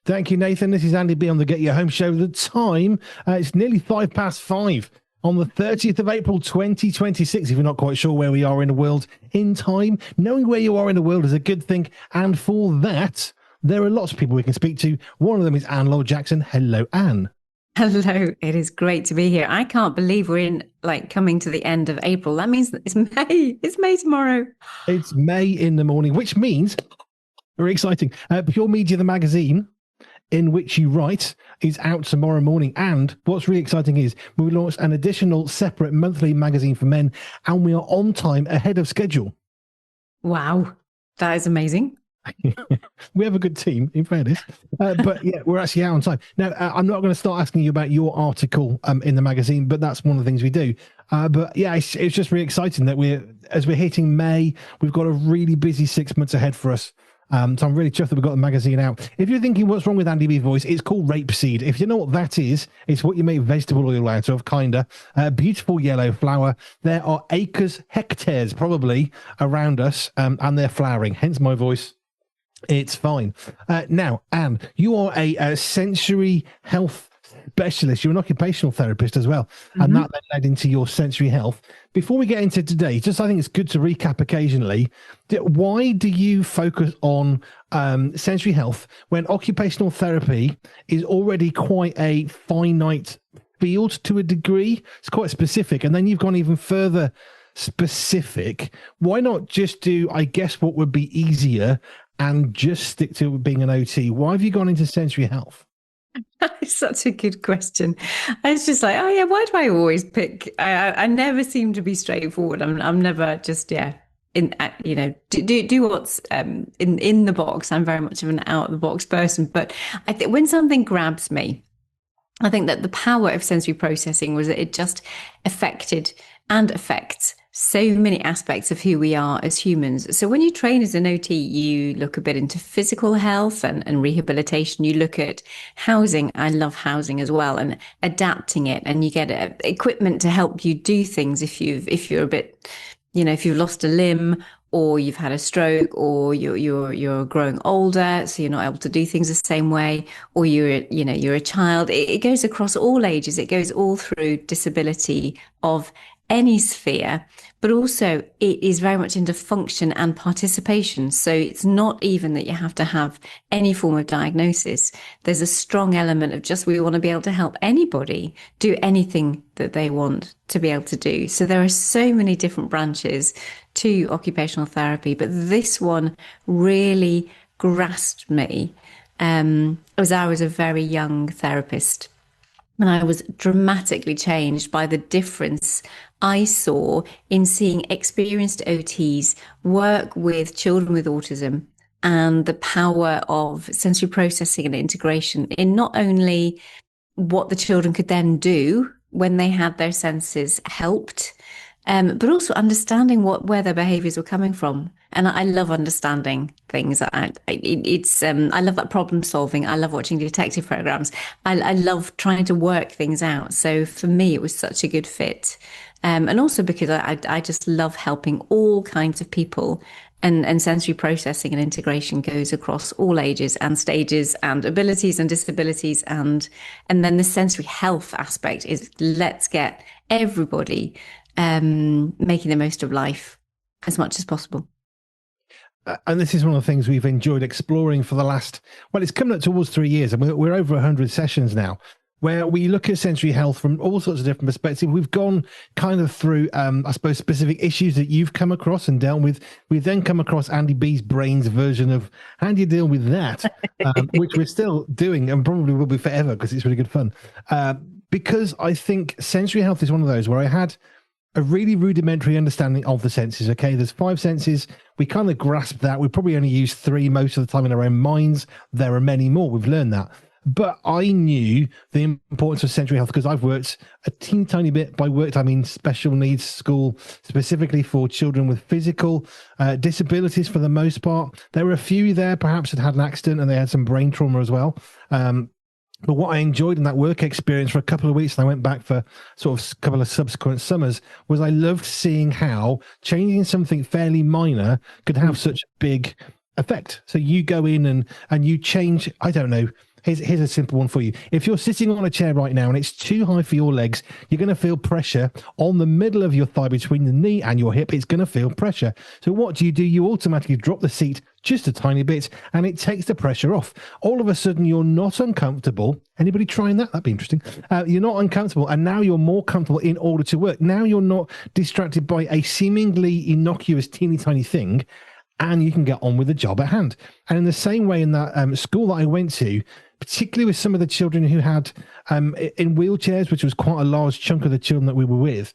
Thank you, Nathan. This is Andy B on the Get Your Home Show. The time, it's nearly 5:05 on the 30th of April, 2026. If you're not quite sure where we are in the world in time, knowing where you are in the world is a good thing. And for that, there are lots of people we can speak to. One of them is Laure Jackson. Hello, Anne. Hello, it is great to be here. I can't believe we're coming to the end of April. That means that it's May. It's May tomorrow. It's May in the morning, which means, very exciting, Pure Media, the magazine in which you write, is out tomorrow morning. And what's really exciting is we launched an additional separate monthly magazine for men, and we are on time ahead of schedule. Wow, that is amazing. We have a good team, in fairness, but yeah, we're actually out on time now. I'm not going to start asking you about your article in the magazine, but that's one of the things we do. But yeah, it's just really exciting that as we're hitting May, we've got a really busy 6 months ahead for us. So I'm really chuffed that we've got the magazine out. If you're thinking what's wrong with Andy B's voice, it's called rapeseed. If you know what that is, it's what you make vegetable oil out of, kinda. Beautiful yellow flower. There are acres, hectares probably around us, and they're flowering, hence my voice. It's fine. Now, Anne, you are a sensory health specialist. You're an occupational therapist as well. And that then led into your sensory health. Before we get into today, just I think it's good to recap occasionally. Why do you focus on sensory health when occupational therapy is already quite a finite field to a degree? It's quite specific. And then you've gone even further specific. Why not just do, I guess, what would be easier and just stick to being an OT? Why have you gone into sensory health? That's such a good question. It's just like, oh yeah, why do I always pick? I never seem to be straightforward. I'm never just do what's in the box. I'm very much of an out of the box person. But I think when something grabs me, I think that the power of sensory processing was that it just affected and affects so many aspects of who we are as humans. So when you train as an OT, you look a bit into physical health and rehabilitation. You look at housing. I love housing as well, and adapting it. And you get equipment to help you do things if you're a bit, if you've lost a limb, or you've had a stroke, or you're growing older, so you're not able to do things the same way, or you're a child. It goes across all ages. It goes all through disability of any sphere, but also it is very much into function and participation. So it's not even that you have to have any form of diagnosis. There's a strong element of just we want to be able to help anybody do anything that they want to be able to do. So there are so many different branches to occupational therapy, but this one really grasped me as I was a very young therapist. And I was dramatically changed by the difference I saw in seeing experienced OTs work with children with autism, and the power of sensory processing and integration in not only what the children could then do when they had their senses helped, but also understanding where their behaviours were coming from. And I love understanding things. I love that problem solving. I love watching detective programs. I love trying to work things out. So for me, it was such a good fit. And also because I just love helping all kinds of people. And sensory processing and integration goes across all ages and stages and abilities and disabilities. And then the sensory health aspect is let's get everybody making the most of life as much as possible. And this is one of the things we've enjoyed exploring for the last, it's coming up towards 3 years, and we're over 100 sessions now, where we look at sensory health from all sorts of different perspectives. We've gone kind of through, I suppose, specific issues that you've come across and dealt with. We've then come across Andy B's brain's version of how do you deal with that, which we're still doing and probably will be forever because it's really good fun. Because I think sensory health is one of those where I had a really rudimentary understanding of the senses. Okay, there's 5 senses. We kind of grasp that. We probably only use 3 most of the time in our own minds. There are many more. We've learned that. But I knew the importance of sensory health because I've worked a teeny tiny bit. By worked, I mean special needs school, specifically for children with physical disabilities for the most part. There were a few there perhaps that had an accident and they had some brain trauma as well. But what I enjoyed in that work experience for a couple of weeks, and I went back for sort of a couple of subsequent summers, was I loved seeing how changing something fairly minor could have such a big effect. So you go in and you change, I don't know, Here's a simple one for you. If you're sitting on a chair right now and it's too high for your legs, you're going to feel pressure on the middle of your thigh between the knee and your hip. It's going to feel pressure. So what do? You automatically drop the seat just a tiny bit and it takes the pressure off. All of a sudden, you're not uncomfortable. Anybody trying that? That'd be interesting. You're not uncomfortable, and now you're more comfortable in order to work. Now you're not distracted by a seemingly innocuous, teeny tiny thing, and you can get on with the job at hand. And in the same way, in that school that I went to, particularly with some of the children who had in wheelchairs, which was quite a large chunk of the children that we were with,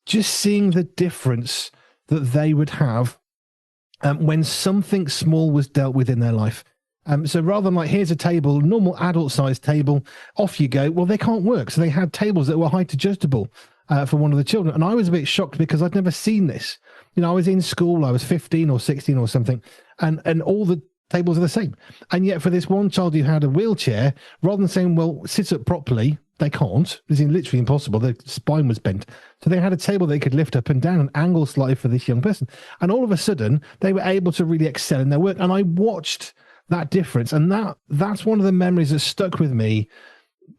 just seeing the difference that they would have when something small was dealt with in their life. So rather than like, here's a table, normal adult-sized table, off you go. Well, they can't work. So they had tables that were height adjustable for one of the children. And I was a bit shocked because I'd never seen this. I was in school, I was 15 or 16 or something, and all the tables are the same. And yet for this one child who had a wheelchair, rather than saying, well, sit up properly, they can't. It's literally impossible. Their spine was bent. So they had a table they could lift up and down and angle slightly for this young person. And all of a sudden, they were able to really excel in their work. And I watched that difference. And that's one of the memories that stuck with me,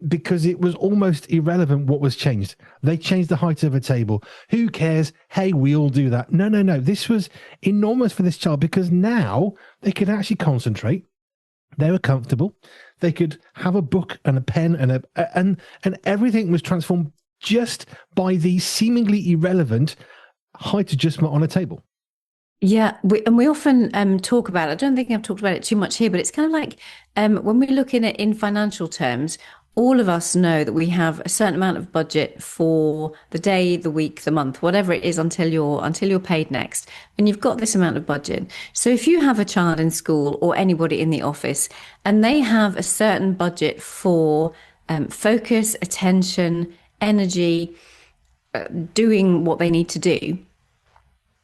because it was almost irrelevant what was changed. They changed the height of a table. Who cares? Hey, we all do that. No. This was enormous for this child, because now they could actually concentrate. They were comfortable. They could have a book and a pen and everything was transformed just by the seemingly irrelevant height adjustment on a table. Yeah, we often talk about it. I don't think I've talked about it too much here, but it's kind of like when we look in it in financial terms, all of us know that we have a certain amount of budget for the day, the week, the month, whatever it is, until you're paid next. And you've got this amount of budget. So if you have a child in school or anybody in the office and they have a certain budget for focus, attention, energy, doing what they need to do,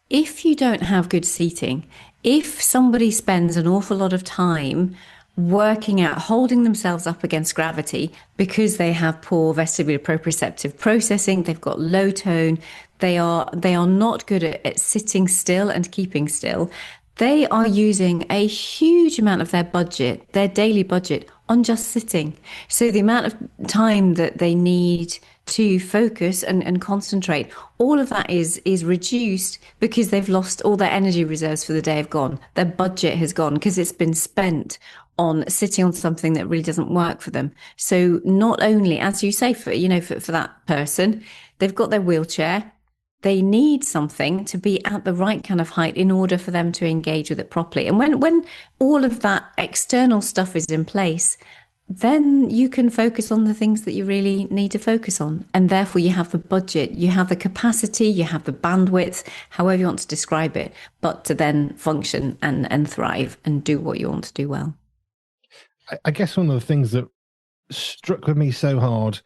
if you don't have good seating, if somebody spends an awful lot of time working out, holding themselves up against gravity because they have poor vestibular proprioceptive processing, they've got low tone, they are not good at sitting still and keeping still, they are using a huge amount of their budget, their daily budget, on just sitting. So the amount of time that they need to focus and concentrate, all of that is reduced because they've lost all their energy reserves for the day have gone. Their budget has gone because it's been spent on sitting on something that really doesn't work for them. So not only, as you say, for that person, they've got their wheelchair, they need something to be at the right kind of height in order for them to engage with it properly. And when all of that external stuff is in place, then you can focus on the things that you really need to focus on. And therefore you have the budget, you have the capacity, you have the bandwidth, however you want to describe it, but to then function and thrive and do what you want to do well. I guess one of the things that struck with me so hard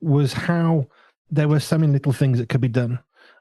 was how there were so many little things that could be done.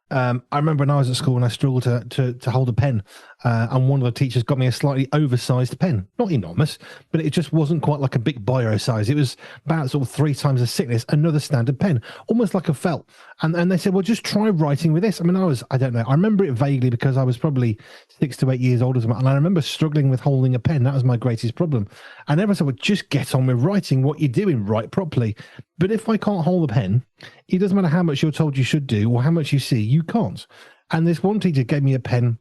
I remember when I was at school and I struggled to hold a pen, and one of the teachers got me a slightly oversized pen, not enormous, but it just wasn't quite like a big biro size. It was about sort of 3 times the thickness, another standard pen, almost like a felt. And they said, well, just try writing with this. I mean, I don't know. I remember it vaguely because I was probably 6 to 8 years older, and I remember struggling with holding a pen. That was my greatest problem. And everyone said, well, just get on with writing what you're doing, write properly. But if I can't hold a pen, it doesn't matter how much you're told you should do or how much you see, you can't. And this one teacher gave me a pen.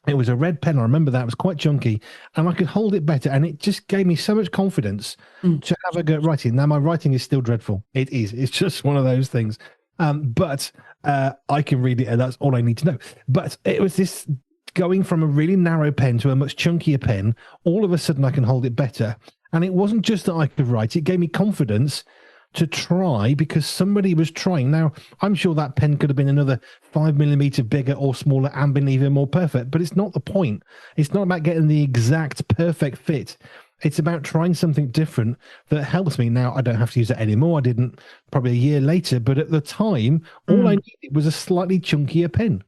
It was a red pen. I remember that. It was quite chunky and I could hold it better. And it just gave me so much confidence to have a go at writing. Now, my writing is still dreadful. It is. It's just one of those things. But I can read it and that's all I need to know. But it was this going from a really narrow pen to a much chunkier pen. All of a sudden I can hold it better. And it wasn't just that I could write. It gave me confidence to try because somebody was trying. Now, I'm sure that pen could have been another 5 millimeter bigger or smaller and been even more perfect, but it's not the point. It's not about getting the exact perfect fit. It's about trying something different that helps me. Now, I don't have to use it anymore. I didn't probably a year later, but at the time, all I needed was a slightly chunkier pen.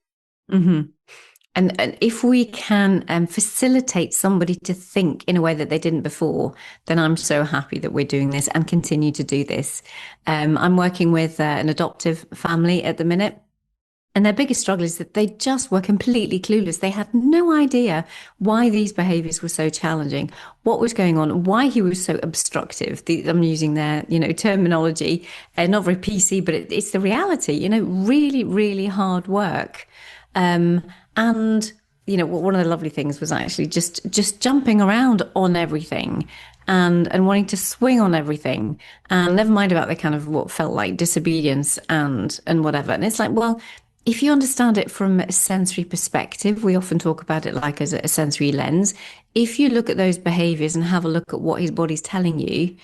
Mm-hmm. And if we can facilitate somebody to think in a way that they didn't before, then I'm so happy that we're doing this and continue to do this. I'm working with an adoptive family at the minute. And their biggest struggle is that they just were completely clueless. They had no idea why these behaviors were so challenging, what was going on, why he was so obstructive. I'm using their, terminology, not very PC, but it's the reality, really, really hard work. And one of the lovely things was actually just jumping around on everything and wanting to swing on everything, and never mind about the kind of what felt like disobedience and whatever. And it's like, well, if you understand it from a sensory perspective, we often talk about it like as a sensory lens. If you look at those behaviors and have a look at what his body's telling you,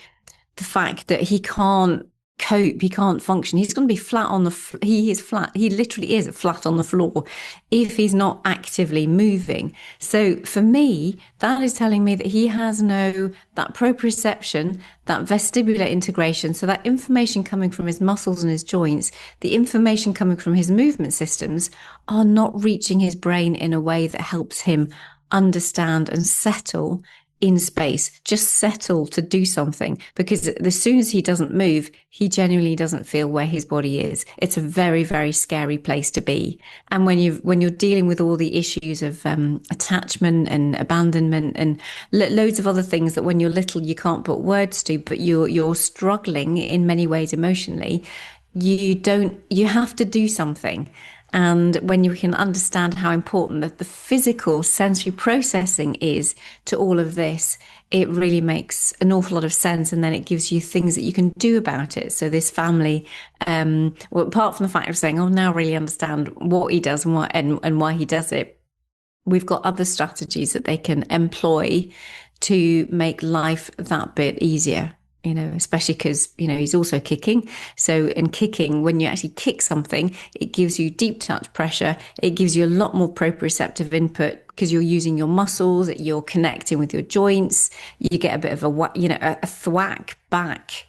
the fact that he can't cope, he can't function, he's going to be flat on the he is flat, he literally is flat on the floor if he's not actively moving. So for me, that is telling me that he has that proprioception, that vestibular integration, so that information coming from his muscles and his joints, the information coming from his movement systems are not reaching his brain in a way that helps him understand and settle in space, just settle to do something. Because as soon as he doesn't move, he genuinely doesn't feel where his body is. It's a very, very scary place to be. And when you're dealing with all the issues of attachment and abandonment and loads of other things that when you're little you can't put words to, but you're struggling in many ways emotionally, you have to do something. And when you can understand how important that the physical sensory processing is to all of this, it really makes an awful lot of sense. And then it gives you things that you can do about it. So this family, well, apart from the fact of saying, oh, now I really understand what he does and why he does it, we've got other strategies that they can employ to make life that bit easier. Especially because, he's also kicking. So in kicking, when you actually kick something, it gives you deep touch pressure. It gives you a lot more proprioceptive input because you're using your muscles, you're connecting with your joints. You get a bit of a thwack back.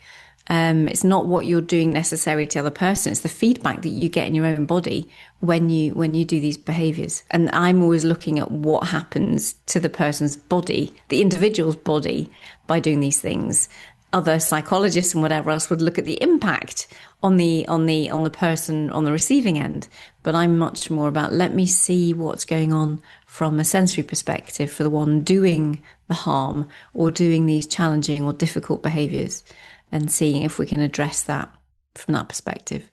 It's not what you're doing necessarily to the other person. It's the feedback that you get in your own body when you do these behaviors. And I'm always looking at what happens to the person's body, the individual's body, by doing these things. Other psychologists and whatever else would look at the impact on the person on the receiving end. But I'm much more about, let me see what's going on from a sensory perspective for the one doing the harm or doing these challenging or difficult behaviors, and seeing if we can address that from that perspective.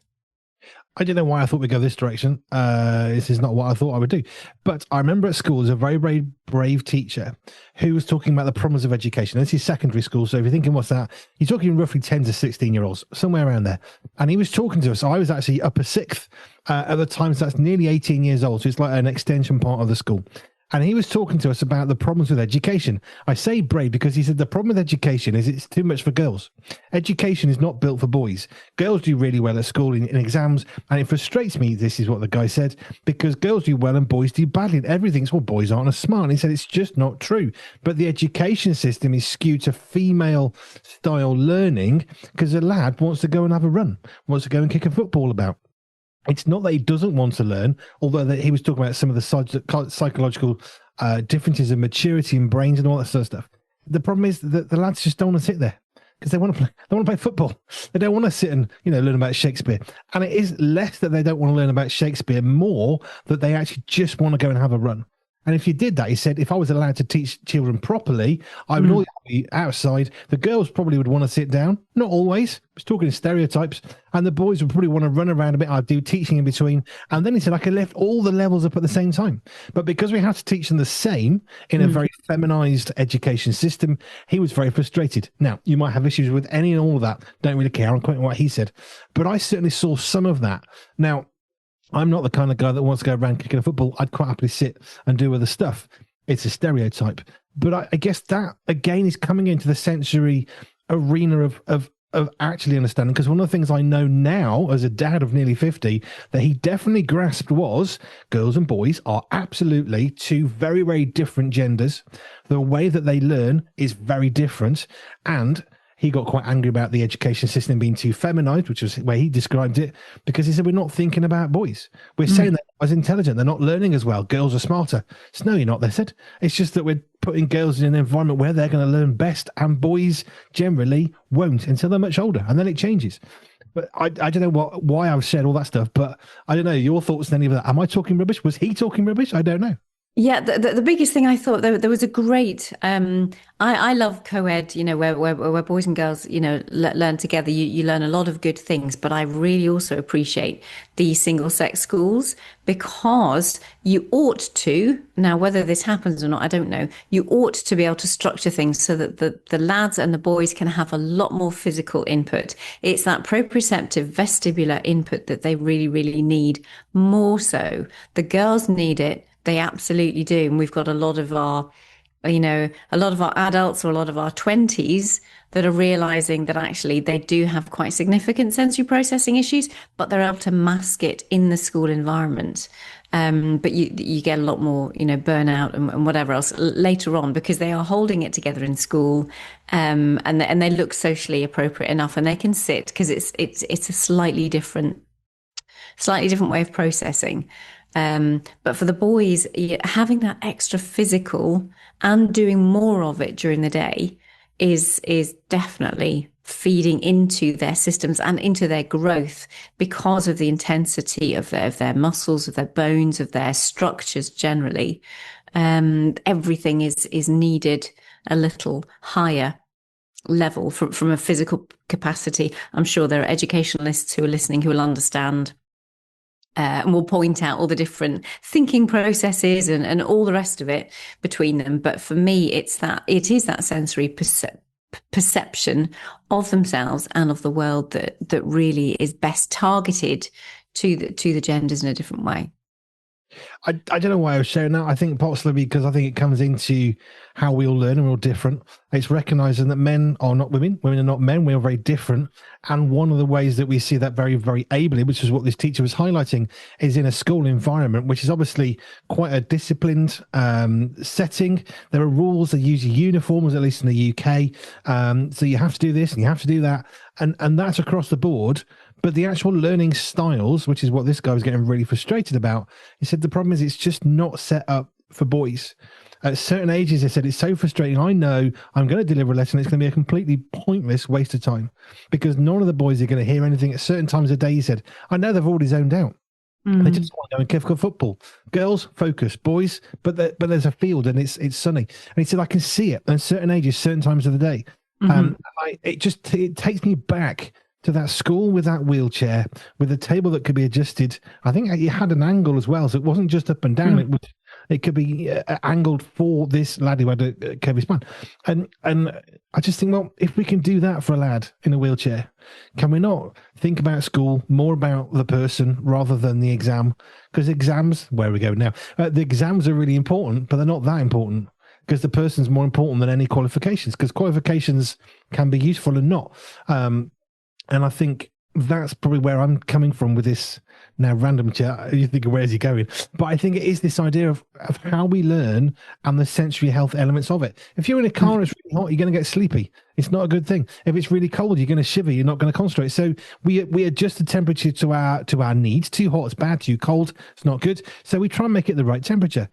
I don't know why I thought we'd go this direction. This is not what I thought I would do. But I remember at school, there's a very, very brave teacher who was talking about the problems of education. This is secondary school. So if you're thinking, what's that? You're talking roughly 10 to 16-year-olds, somewhere around there. And he was talking to us. I was actually upper sixth at the time. So that's nearly 18 years old. So it's like an extension part of the school. And he was talking to us about the problems with education. I say brave because he said the problem with education is it's too much for girls. Education is not built for boys. Girls do really well at school in exams, and it frustrates me, this is what the guy said, because girls do well and boys do badly at everything. It's, well, boys aren't as smart. And he said it's just not true. But the education system is skewed to female-style learning because a lad wants to go and have a run, wants to go and kick a football about. It's not that he doesn't want to learn, although he was talking about some of the psychological differences in maturity and brains and all that sort of stuff. The problem is that the lads just don't want to sit there because they want to play. They want to play football. They don't want to sit and learn about Shakespeare. And it is less that they don't want to learn about Shakespeare, more that they actually just want to go and have a run. And if you did that, he said, if I was allowed to teach children properly, I would always be outside. The girls probably would want to sit down. Not always. I was talking in stereotypes. And the boys would probably want to run around a bit. I'd do teaching in between. And then he said, I could lift all the levels up at the same time. But because we have to teach them the same in a very feminized education system, he was very frustrated. Now, you might have issues with any and all of that. Don't really care. I'm quoting what he said. But I certainly saw some of that. Now, I'm not the kind of guy that wants to go around kicking a football. I'd quite happily sit and do other stuff. It's a stereotype. But I guess that, again, is coming into the sensory arena of actually understanding. Because one of the things I know now, as a dad of nearly 50, that he definitely grasped was girls and boys are absolutely two very, very different genders. The way that they learn is very different. And he got quite angry about the education system being too feminized, which was the way he described it, because he said, we're not thinking about boys. We're saying they're not as intelligent. They're not learning as well. Girls are smarter. So, no, you're not, they said. It's just that we're putting girls in an environment where they're going to learn best, and boys generally won't until they're much older, and then it changes. But I don't know why I've said all that stuff, but I don't know your thoughts on any of that. Am I talking rubbish? Was he talking rubbish? I don't know. Yeah, the biggest thing I thought there was a great I love co-ed, where boys and girls, learn together. You learn a lot of good things, but I really also appreciate the single sex schools because you ought to, now whether this happens or not, I don't know, you ought to be able to structure things so that the lads and the boys can have a lot more physical input. It's that proprioceptive vestibular input that they really, really need more so. The girls need it. They absolutely do. And we've got a lot of our adults or a lot of our 20s that are realizing that actually they do have quite significant sensory processing issues, but they're able to mask it in the school environment. But you get a lot more, burnout and whatever else later on because they are holding it together in school, and they look socially appropriate enough, and they can sit because it's a slightly different way of processing. But for the boys, having that extra physical and doing more of it during the day is definitely feeding into their systems and into their growth because of the intensity of their muscles, of their bones, of their structures generally. Everything is needed a little higher level from a physical capacity. I'm sure there are educationalists who are listening who will understand. And we'll point out all the different thinking processes and all the rest of it between them. But for me, it is that sensory perception of themselves and of the world that really is best targeted to the genders in a different way. I don't know why I was sharing that. I think possibly because I think it comes into how we all learn and we're all different. It's recognizing that men are not women, women are not men. We are very different. And one of the ways that we see that very, very ably, which is what this teacher was highlighting, is in a school environment, which is obviously quite a disciplined setting. There are rules. They use uniforms, at least in the UK. So you have to do this and you have to do that. And that's across the board. But the actual learning styles, which is what this guy was getting really frustrated about, he said the problem is it's just not set up for boys. At certain ages, they said it's so frustrating. I know I'm going to deliver a lesson. It's going to be a completely pointless waste of time because none of the boys are going to hear anything at certain times of day. He said, I know they've already zoned out. They just want to go and kick football. Girls, focus. Boys, but there's a field and it's sunny. And he said, I can see it at certain ages, certain times of the day. It takes me back to that school with that wheelchair, with a table that could be adjusted. I think it had an angle as well, so it wasn't just up and down. It could be angled for this lad who had a curvy spine. And I just think, well, if we can do that for a lad in a wheelchair, can we not think about school more about the person rather than the exam? Because exams, where we go now, the exams are really important, but they're not that important. Because the person's more important than any qualifications, because qualifications can be useful and not. And I think that's probably where I'm coming from with this now random chat. You think, where's he going? But I think it is this idea of how we learn and the sensory health elements of it. If you're in a car and it's really hot, you're going to get sleepy. It's not a good thing. If it's really cold, you're going to shiver. You're not going to concentrate. So we adjust the temperature to our needs. Too hot is bad. Too cold, it's not good. So we try and make it the right temperature.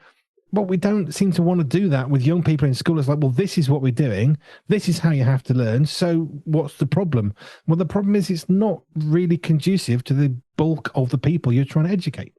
But we don't seem to want to do that with young people in school. It's like, well, this is what we're doing. This is how you have to learn. So what's the problem? Well, the problem is it's not really conducive to the bulk of the people you're trying to educate.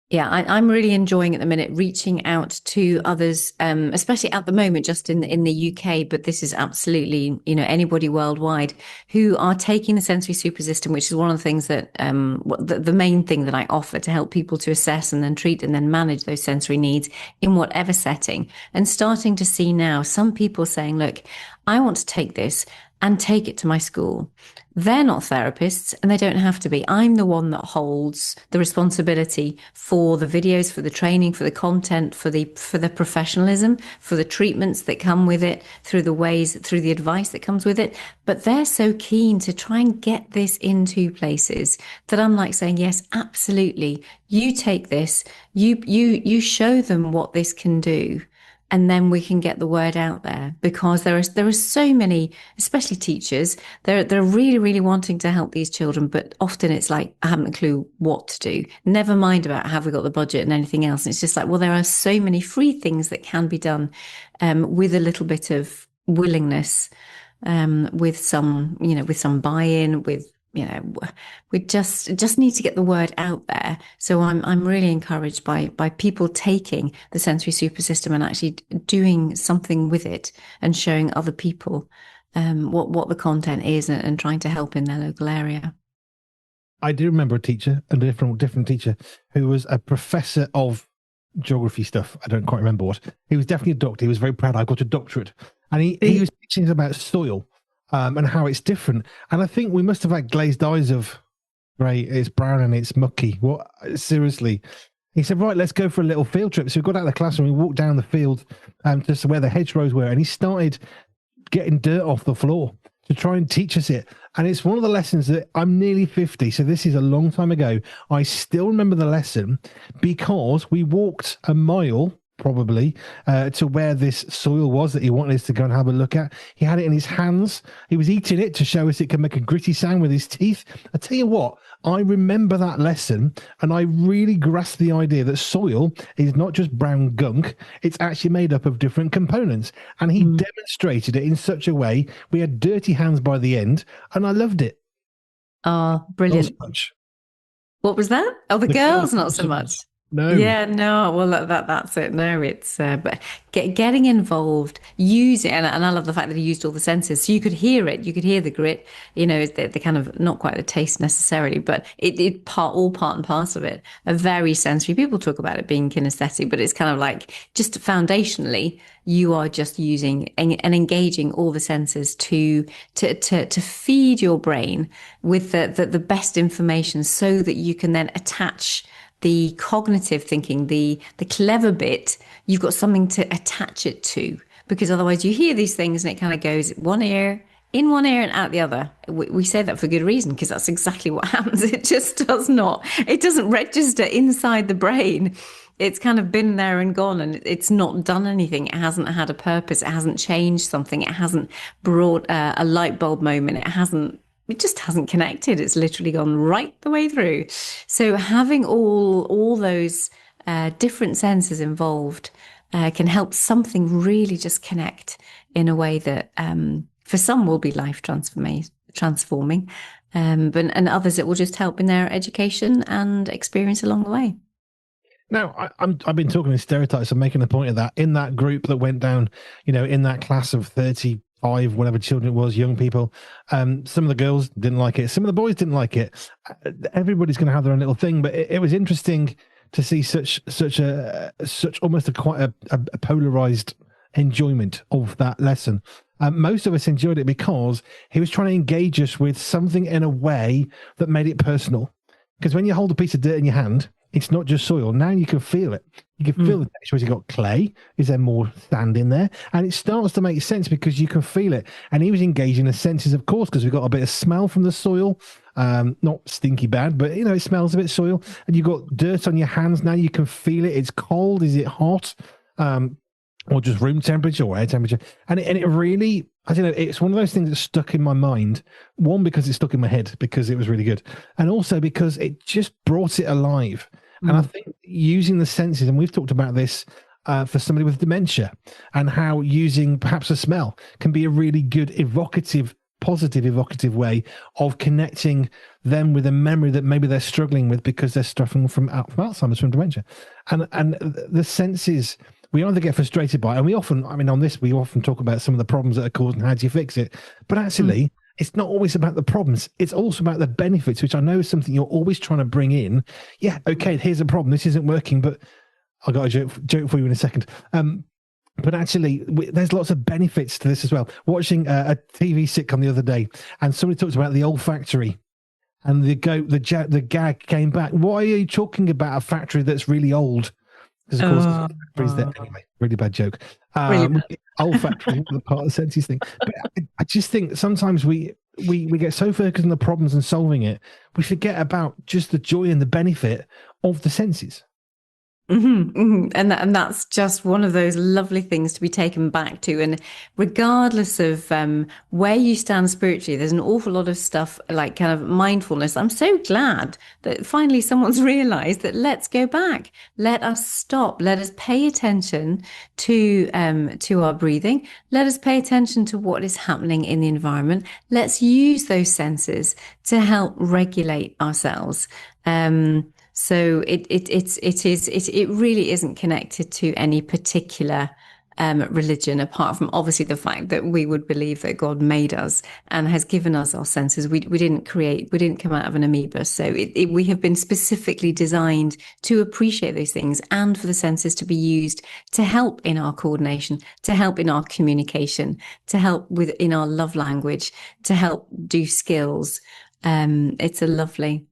Yeah, I'm really enjoying at the minute reaching out to others, especially at the moment, just in the UK. But this is absolutely, anybody worldwide who are taking the sensory super system, which is one of the things that the main thing that I offer to help people to assess and then treat and then manage those sensory needs in whatever setting. And starting to see now some people saying, look, I want to take this and take it to my school. They're not therapists and they don't have to be. I'm the one that holds the responsibility for the videos, for the training, for the content, for the professionalism, for the treatments that come with it, through the advice that comes with it. But they're so keen to try and get this into places that I'm like saying, yes, absolutely. You take this, you show them what this can do. And then we can get the word out there because there are so many, especially teachers, they're really, really wanting to help these children, but often it's like, I haven't a clue what to do. Never mind about have we got the budget and anything else. And it's just like, well, there are so many free things that can be done with a little bit of willingness, with some buy-in, with we just need to get the word out there. So I'm really encouraged by people taking the sensory super system and actually doing something with it and showing other people what the content is, and trying to help in their local area. I do remember a teacher, a different teacher, who was a professor of geography stuff. I don't quite remember what. He was definitely a doctor. He was very proud. I got a doctorate, and he was teaching us about soil and how it's different. And I think we must have had glazed eyes of, right, it's brown and it's mucky. What? Seriously? He said, right, let's go for a little field trip. So we got out of the classroom, we walked down the field just to where the hedgerows were, and he started getting dirt off the floor to try and teach us it. And it's one of the lessons that I'm nearly 50, so this is a long time ago. I still remember the lesson because we walked a mile probably to where this soil was that he wanted us to go and have a look at. He had it in his hands. He was eating it to show us it can make a gritty sound with his teeth. I tell you what, I remember that lesson, and I really grasped the idea that soil is not just brown gunk, it's actually made up of different components. And he demonstrated it in such a way. We had dirty hands by the end, and I loved it. Oh, brilliant. Not so much. What was that? Oh, the girls, not so much. No. Yeah, no. Well, that's it. No, it's but getting involved, using, and I love the fact that he used all the senses, so you could hear it, you could hear the grit. The kind of, not quite the taste necessarily, but it all part and parcel of it. A very sensory. People talk about it being kinesthetic, but it's kind of like, just foundationally, you are just using and engaging all the senses to feed your brain with the best information, so that you can then attach the cognitive thinking, the clever bit. You've got something to attach it to, because otherwise you hear these things and it kind of goes in one ear and out the other. We say that for good reason, because that's exactly what happens. It just it doesn't register inside the brain. It's kind of been there and gone, and it's not done anything. It hasn't had a purpose. It hasn't changed something. It hasn't brought a light bulb moment. It just hasn't connected. It's literally gone right the way through. So having all those different senses involved can help something really just connect in a way that for some will be life transforming, and others it will just help in their education and experience along the way. Now, I've been talking in stereotypes and making a point of that. In that group that went down, in that class of 35, whatever children it was, young people, some of the girls didn't like it. Some of the boys didn't like it. Everybody's going to have their own little thing, but it was interesting to see such almost quite a polarized enjoyment of that lesson. Most of us enjoyed it because he was trying to engage us with something in a way that made it personal. Because when you hold a piece of dirt in your hand, it's not just soil. Now you can feel it. You can feel the texture. Has it got clay? Is there more sand in there? And it starts to make sense because you can feel it. And he was engaging the senses, of course, because we got a bit of smell from the soil. Not stinky bad, but it smells a bit soil. And you've got dirt on your hands. Now you can feel it. It's cold. Is it hot? Or just room temperature or air temperature? And it really, I don't know, it's one of those things that stuck in my mind. One, because it stuck in my head because it was really good. And also because it just brought it alive. And I think using the senses, and we've talked about this for somebody with dementia, and how using perhaps a smell can be a really good positive evocative way of connecting them with a memory that maybe they're struggling with because they're suffering from Alzheimer's, from dementia. And the senses, we either get frustrated by it, and we often talk about some of the problems that are caused and how do you fix it. But actually, it's not always about the problems. It's also about the benefits, which I know is something you're always trying to bring in. Yeah, okay, here's a problem. This isn't working, but I got a joke for you in a second. But actually, there's lots of benefits to this as well. Watching a TV sitcom the other day, and somebody talked about the olfactory, and the gag came back. Why are you talking about a factory that's really old? Because of course, factories there anyway. Really bad joke. Olfactory, the part of the senses thing. But I just think sometimes we get so focused on the problems and solving it, we forget about just the joy and the benefit of the senses. And that's just one of those lovely things to be taken back to. And regardless of where you stand spiritually, there's an awful lot of stuff like kind of mindfulness. I'm so glad that finally someone's realized that let's go back. Let us stop. Let us pay attention to our breathing. Let us pay attention to what is happening in the environment. Let's use those senses to help regulate ourselves. So it really isn't connected to any particular religion, apart from obviously the fact that we would believe that God made us and has given us our senses. We didn't come out of an amoeba. So we have been specifically designed to appreciate those things and for the senses to be used to help in our coordination, to help in our communication, to help in our love language, to help do skills. It's a lovely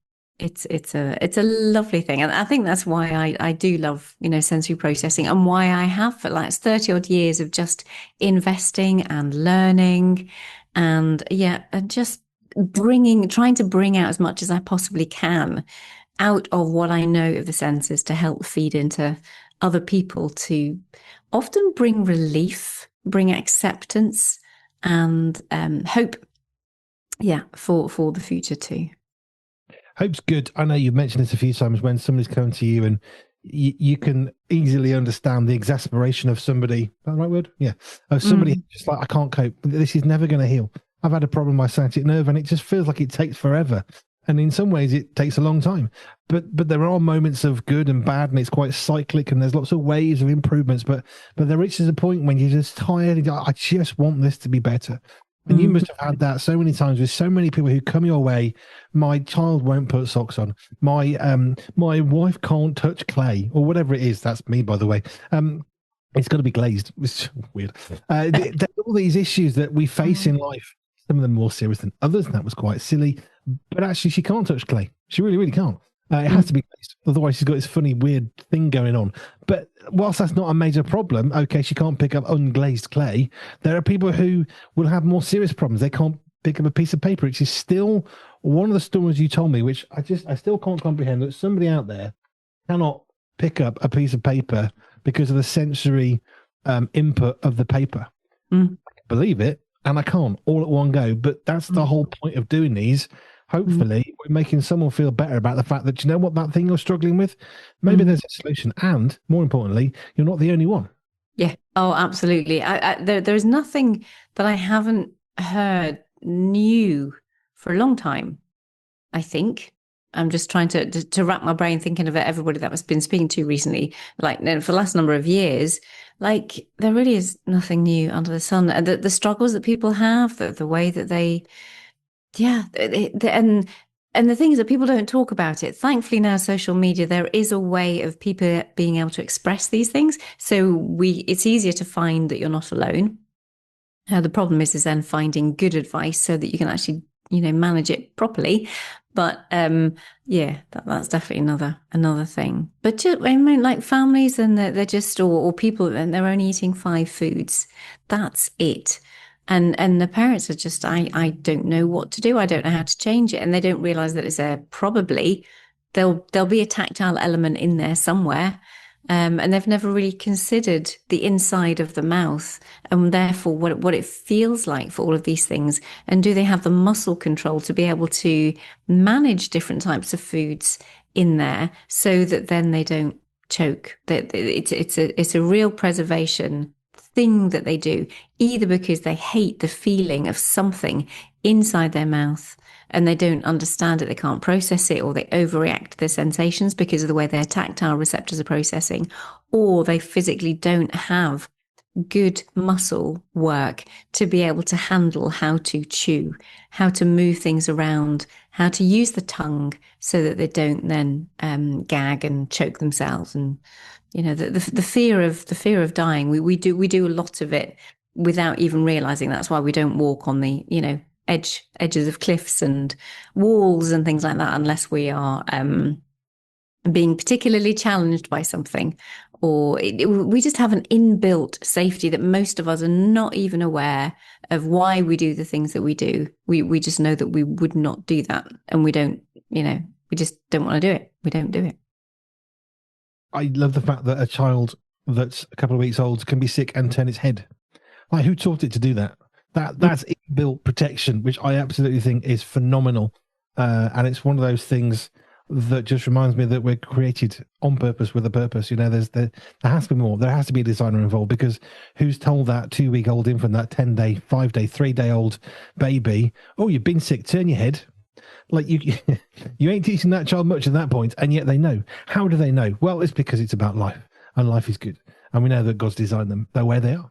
thing, and I think that's why I do love sensory processing, and why I have for like 30 odd years of just investing and learning, and just trying to bring out as much as I possibly can out of what I know of the senses to help feed into other people, to often bring relief, bring acceptance, and hope for the future too. Hope's good. I know you've mentioned this a few times when somebody's coming to you and you can easily understand the exasperation of somebody. Is that the right word? Yeah. Of somebody just like, I can't cope. This is never going to heal. I've had a problem with my sciatic nerve and it just feels like it takes forever. And in some ways it takes a long time. But there are moments of good and bad, and it's quite cyclic, and there's lots of waves of improvements. But there reaches a point when you're just tired and I just want this to be better. And you must have had that so many times with so many people who come your way. My child won't put socks on. My wife can't touch clay, or whatever it is. That's me, by the way. It's got to be glazed. It's weird. There's all these issues that we face in life. Some of them more serious than others, and that was quite silly. But actually, she can't touch clay. She really, really can't. It has to be glazed. Otherwise, she's got this funny, weird thing going on. But whilst that's not a major problem, okay, she can't pick up unglazed clay. There are people who will have more serious problems. They can't pick up a piece of paper, which is still one of the stories you told me, which I still can't comprehend, that somebody out there cannot pick up a piece of paper because of the sensory input of the paper. I can believe it, and I can't all at one go. But that's the whole point of doing these. Hopefully, we're making someone feel better about the fact that, you know what, that thing you're struggling with, maybe there's a solution. And more importantly, you're not the only one. Yeah. Oh, absolutely. There's nothing that I haven't heard new for a long time, I think. I'm just trying to wrap my brain thinking of everybody that I've been speaking to recently, like for the last number of years. Like, there really is nothing new under the sun. And the struggles that people have, the way that they, and the thing is that people don't talk about it. Thankfully now, social media, there is a way of people being able to express these things. So it's easier to find that you're not alone. The problem is then finding good advice so that you can actually, manage it properly. But that's definitely another thing. But just, I mean, like families, and they're just, or people, and they're only eating 5 foods. That's it. And the parents are just, I don't know what to do. I don't know how to change it. And they don't realize that there'll be a tactile element in there somewhere. And they've never really considered the inside of the mouth, and therefore what it feels like for all of these things. And do they have the muscle control to be able to manage different types of foods in there so that then they don't choke? That it's a real preservation thing that they do, either because they hate the feeling of something inside their mouth and they don't understand it, they can't process it, or they overreact to their sensations because of the way their tactile receptors are processing, or they physically don't have good muscle work to be able to handle how to chew, how to move things around, how to use the tongue so that they don't then gag and choke themselves. And the fear of dying, we do a lot of it without even realizing. That's why we don't walk on the edges of cliffs and walls and things like that unless we are being particularly challenged by something, or we just have an inbuilt safety that most of us are not even aware of why we do the things that we do. We just know that we would not do that, and we don't, we just don't want to do it. We don't do it. I love the fact that a child that's a couple of weeks old can be sick and turn its head. Like, who taught it to do that? That's inbuilt protection, which I absolutely think is phenomenal. And it's one of those things that just reminds me that we're created on purpose with a purpose. You know, there has to be more. There has to be a designer involved, because who's told that 2-week-old infant, that 10-day, 5-day, 3-day-old baby, oh, you've been sick, turn your head. Like, you you ain't teaching that child much at that point, and yet they know. How do they know? Well, it's because it's about life, and life is good. And we know that God's designed them. They're where they are.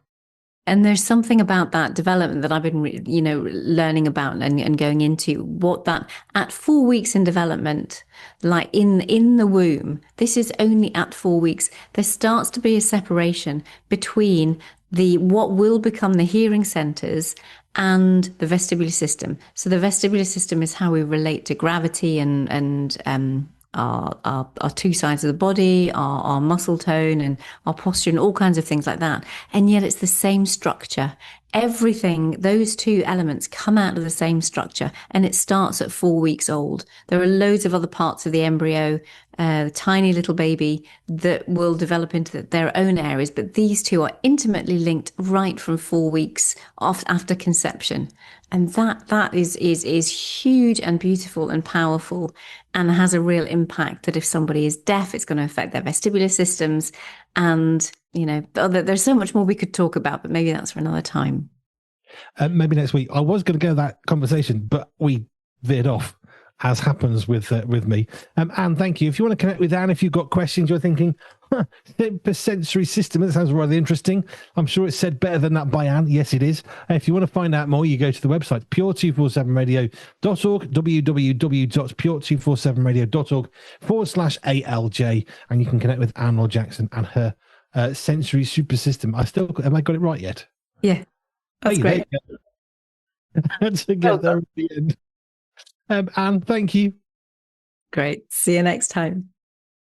And there's something about that development that I've been, learning about and going into, what that at 4 weeks in development, like in the womb, this is only at 4 weeks, there starts to be a separation between what will become the hearing centers and the vestibular system. So the vestibular system is how we relate to gravity and our two sides of the body, our muscle tone and our posture and all kinds of things like that. And yet it's the same structure. Everything, those two elements come out of the same structure, and it starts at 4 weeks old. There are loads of other parts of the embryo, the tiny little baby, that will develop into their own areas, but these two are intimately linked right from 4 weeks after conception. And that is huge and beautiful and powerful, and has a real impact that if somebody is deaf, it's going to affect their vestibular systems. And, there's so much more we could talk about, but maybe that's for another time. Maybe next week. I was going to go that conversation, but we veered off, as happens with me. Anne, thank you. If you want to connect with Anne, if you've got questions, you're thinking, sensory system, that sounds rather interesting. I'm sure it's said better than that by Anne. Yes, it is. If you want to find out more, you go to the website, pure247radio.org, www.pure247radio.org/ALJ, and you can connect with Anne Laure Jackson and her sensory super system. Have I got it right yet? Yeah. That's great. To get there at the end. Anne, thank you. Great. See you next time.